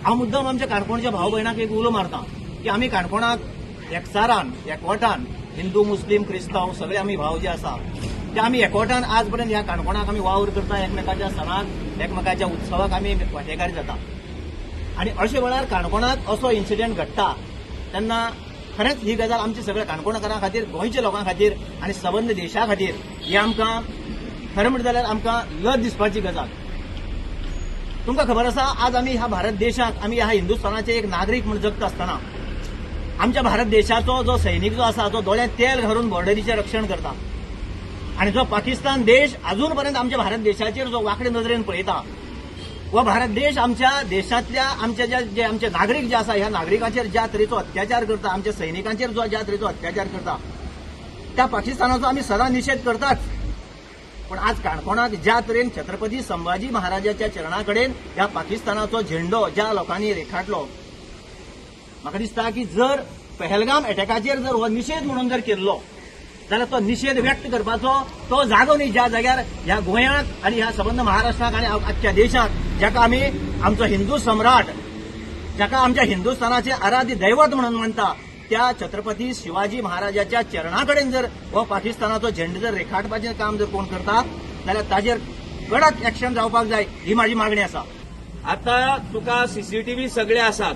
हांव मुद्दम आमच्या काणकोणच्या भाव भयणाक एक उलो मारता की आमी काणकोणाक एकचारान एकवटान हिंदू मुस्लीम क्रिस्तांव सगळे आमी भाव जे आसा ते आमी एकवटान आज पर्यंत ह्या काणकोणाक आमी वावर करता, एकमेकाच्या सणाक एकमेकाच्या उत्सवाक आमी वांटेकार जाता. आनी अशे वेळार काणकोणाक असो इन्सिडेंट घडटा तेन्ना खरेंच ही गजाल आमच्या सगळ्या काणकोणकारां खातीर, गोंयच्या लोकां खातीर आनी सबंद देशा खातीर ही आमकां खरें म्हणटा जाल्यार आमकां लज दिसपाची गजाल. तुमकां खबर आसा आज आमी ह्या भारत देशाक आमी ह्या हिंदुस्थानाचे एक नागरीक म्हणून जगता आसतना आमच्या भारत देशाचो जो सैनीक जो आसा तो दोळ्यांत तेल घालून बॉर्डरीचें रक्षण करता आनी जो पाकिस्तान देश अजून पर्यंत आमच्या भारत देशाचेर जो वांकडे नजरेन पळयता व भारत देश आमच्या देशांतल्या आमचे जे आमचे नागरीक जे आसा ह्या नागरिकांचेर ज्या तरेचो अत्याचार करता, आमच्या सैनिकांचेर जो ज्या तरेचो अत्याचार करता त्या पाकिस्तानाचो आमी सदां निशेध करताच. पण आज काणकोणाक ज्या तरेन छत्रपती संभाजी महाराजाच्या चरणा कडेन ह्या पाकिस्तानाचो झेंडो ज्या लोकांनी रेखाटलो, म्हाका दिसता की जर पहलगाम अटॅकाचेर जर हो निशेध म्हणून जर केल्लो जाल्यार तो निशेध व्यक्त करपाचो तो जागो न्ही ज्या जाग्यार ह्या गोंयांत आनी ह्या सबंद महाराष्ट्राक आनी आख्ख्या देशाक जाका आमी आमचो हिंदू सम्राट, जाका आमच्या हिंदुस्थानाचे आराध्य दैवत म्हणून मानता, त्या छत्रपती शिवाजी महाराजाच्या चरणा कडेन जर हो पाकिस्तानाचो झेंडो जर रेखाटपाचें काम जर कोण करता जाल्यार ताजेर कडक एक्शन जावपाक जाय ही माझी मागणी आसा. आता तुका सीसीटीव्ही सगळे आसात,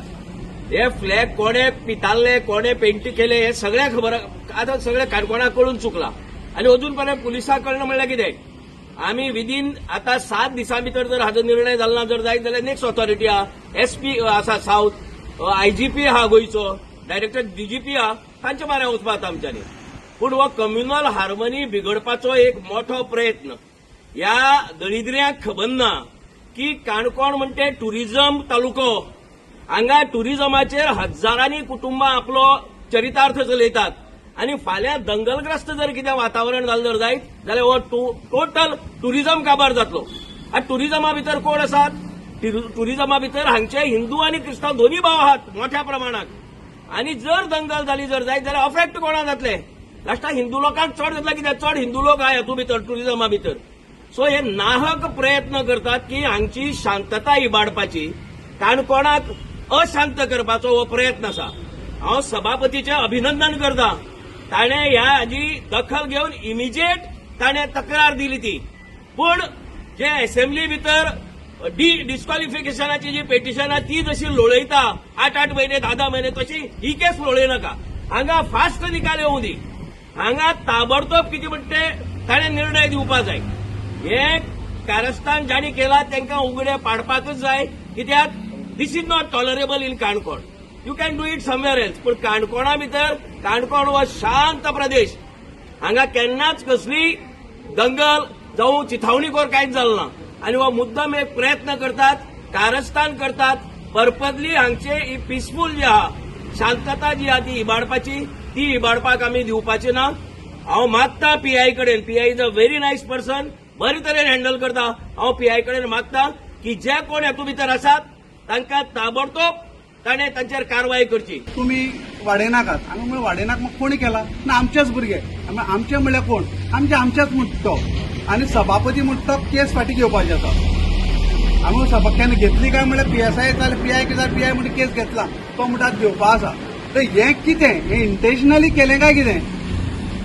हे फ्लॅग कोणे पिताल्ले कोणे पेंट केले हे सगळ्या खबर आता सगळ्या काणकोणाक कळून चुकला. आणि अजून पर्यंत पुलिसांक कळना म्हणल्यार कितें आमी विदीन आता 7 दिसां भितर जर हाजो निर्णय जालो ना जर जायत जाल्यार नेक्स्ट ऑथॉरिटी आहा, एसपी आसा साऊथ, आयजीपी आहा गोंयचो, डायरेक्टर डीजीपी आहा, तांचे म्हऱ्यान वचपात आमच्यांनी. पूण हो कम्युनल हार्मनी बिगडपाचो एक मोठो प्रयत्न ह्या दळिद्र्यांक खबर ना की काणकोण म्हणटे टुरिझम तालुको, हांगा टुरिझमाचेर हजारांनी कुटुंबां आपलो चरितार्थ चलयतात आनी फाल्यां दंगलग्रस्त जर कितें वातावरण जालें जर जायत जाल्यार हो टोटल टुरिझम काबार जातलो. आनी टुरिझमा भितर कोण आसात? टुरिझमा भितर हांगचे हिंदू आनी क्रिस्तांव दोनूय भाव आहात मोठ्या प्रमाणात. आनी जर दंगल जाली जर जायत जाल्यार अफेक्ट कोणाक जातले? लास्टाक हिंदू लोकांक चड जातला, कित्याक चड हिंदू लोक आहा हेतू भितर टुरिझमा भितर. सो हे नाहक प्रयत्न करतात की हांगची शांतता इबाडपाची, काणकोणाक अशांत करपाचो हो प्रयत्न आसा. हांव सभापतीचें अभिनंदन करता, ताणें ह्या हाजी दखल घेवन इमिजिएट ताणें तक्रार दिली ती. पूण जे असेंब्ली भितर डिस्क्वॉलिफिकेशनाची जी पेटिशन आहा ती जशी लोळयता 8 महिने 10 महिने तशी ही केस लोळयनाका. हांगा फास्ट निकाल येवं दी, हांगा ताबडतोब कितें म्हणटे ताणें निर्णय दिवपा जाय. हे कारस्थान जाणी केला तांकां उगडे पाडपाकच जाय, कित्याक this is not tolerable in Canacona. You can do it somewhere else. पूण काणकोणा भितर काणकोण हो शांत प्रदेश, हांगा केन्नाच कसली दंगल जावं चिथावणीखोर कांयच जालें ना. आनी हो मुद्दम एक प्रयत्न करतात, कारस्थान करतात, पर्पजली हांगचे पिसफूल जे आहा शांतता जी आहा ती इबाडपाची, ती इबाडपाक आमी दिवपाची ना. हांव मागता पीआय कडेन, PI is a very nice person, बरे तरेन हँडल करता. हांव पीआय कडेन मागता की जे कोण हेतू भितर आसात तांकां ताबडतोब ताणें तांचेर कारवाय करची. तुम्ही वाडयनाकात हांगा म्हळ्यार वाडयनाक मग कोणी केला ना आमचेच भुरगे. आमचे म्हळ्यार कोण? आमचेच म्हणटा तो. आनी सभापती म्हणटा तो केस फाटीं घेवपाची आसा. हांगा सभापत्यान घेतली काय म्हळ्यार पीएसआय जाल्यार पीआय जाल्यार पीआय म्हणटा केस घेतला तो म्हणटा घेवपा आसा. तर हें कितें? हें इंटेन्शनली केलें काय कितें?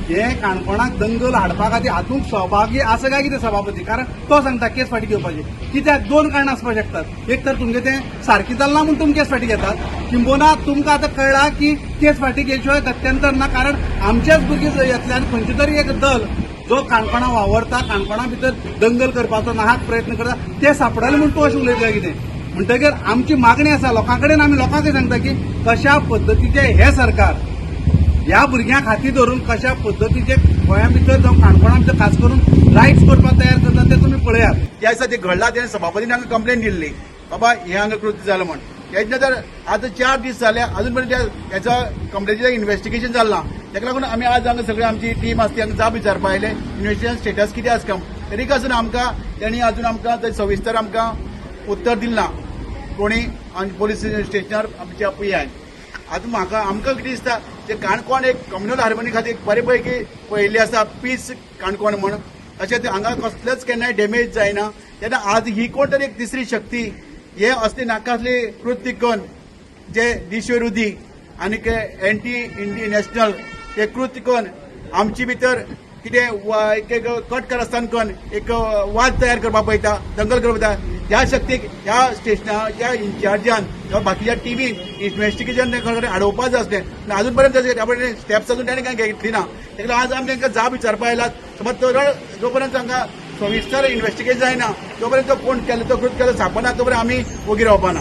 हे काणकोणाक दंगल हाडपा खातीर हातूंत सहभागी आसा काय कितें सभापती? कारण तो सांगता केस फाटीं घेवपाची. कित्याक 2 कारणां आसपाक शकतात. एक तर तुमचें तें सारकें जालें ना म्हणून तुमी केस फाटीं घेतात, किंबहुना तुमकां आतां कळ्ळा की केस फाटीं घेतले शिवाय गत्यंतर ना, कारण आमचेच भुरगे येतल्यान खंयचे तरी एक दल जो काणकोणा वावरता, काणकोणा भितर दंगल करपाचो नाहक प्रयत्न करता ते सापडले म्हणून तूं अशें उलयता कितें? म्हणटकीर आमची मागणी आसा लोकां कडेन, आमी लोकांकय सांगता की कशा पद्दतीचें हें सरकार ह्या भुरग्यांक हाती धरून कशा पद्दतीचे गोंया भितर जावं काणकोणा भितर खास करून रायट्स करपाक तयार करता ते तुमी पळयात. जे आसा ते घडला तेणें सभापतीन हांगा कंप्लेंट दिल्ली बाबा हे हांगा कृत्य जालें म्हण. हेजे नंतर आतां 4 दीस जाले अजून पर्यंत हेचा कंप्लेंटीचें इन्व्हेस्टिगेशन जालें ना. ताका लागून आमी आज हांगा सगळी आमची टीम आसा ती हांगा जाप विचारपा आयले इन्व्हेस्टिगेशन स्टेटस कितें आसा काय. तरीक आसून आमकां तेणी अजून आमकां सविस्तर आमकां उत्तर दिलें ना कोणी आनी पोलीस स्टेशनार आमच्या पीआय. आतां आमकां कितें दिसता ते काणकोण एक कम्युनल हार्मनी खातीर बरे पैकी पळयल्ली आसा पीस काणकोण म्हण. अशें हांगा कसलेच केन्नाय डॅमेज जायना. तेन्ना आज ही कोण तरी एक तिसरी शक्ती हे असले नाका असले कृत्य करून जे देशविरोधी आनी एंटी इंडियन नॅशनल ते कृत्य करून आमचे भितर कितें एक कट कारस्थान करून एक वाद तयार करपाक पळयता, दंगल करपाक पळयता. ह्या शक्तीक ह्या स्टेशनाच्या इन्चार्जान किंवा बाकीच्या टीमीन इन्व्हेस्टिगेशन अडोवपाक जाय आसलें. अजून पर्यंत स्टेप्स अजून ताणें कांय घेतली ना. तेका आज आमी तांकां जाप विचारपाक आयलात. समज जो पर्यंत तांकां सविस्तर इन्व्हेस्टिगेशन जायना तो पर्यंत कोण केलो तो कृत्य केलो सांपना तो पर्यंत आमी वगीर रावपाना.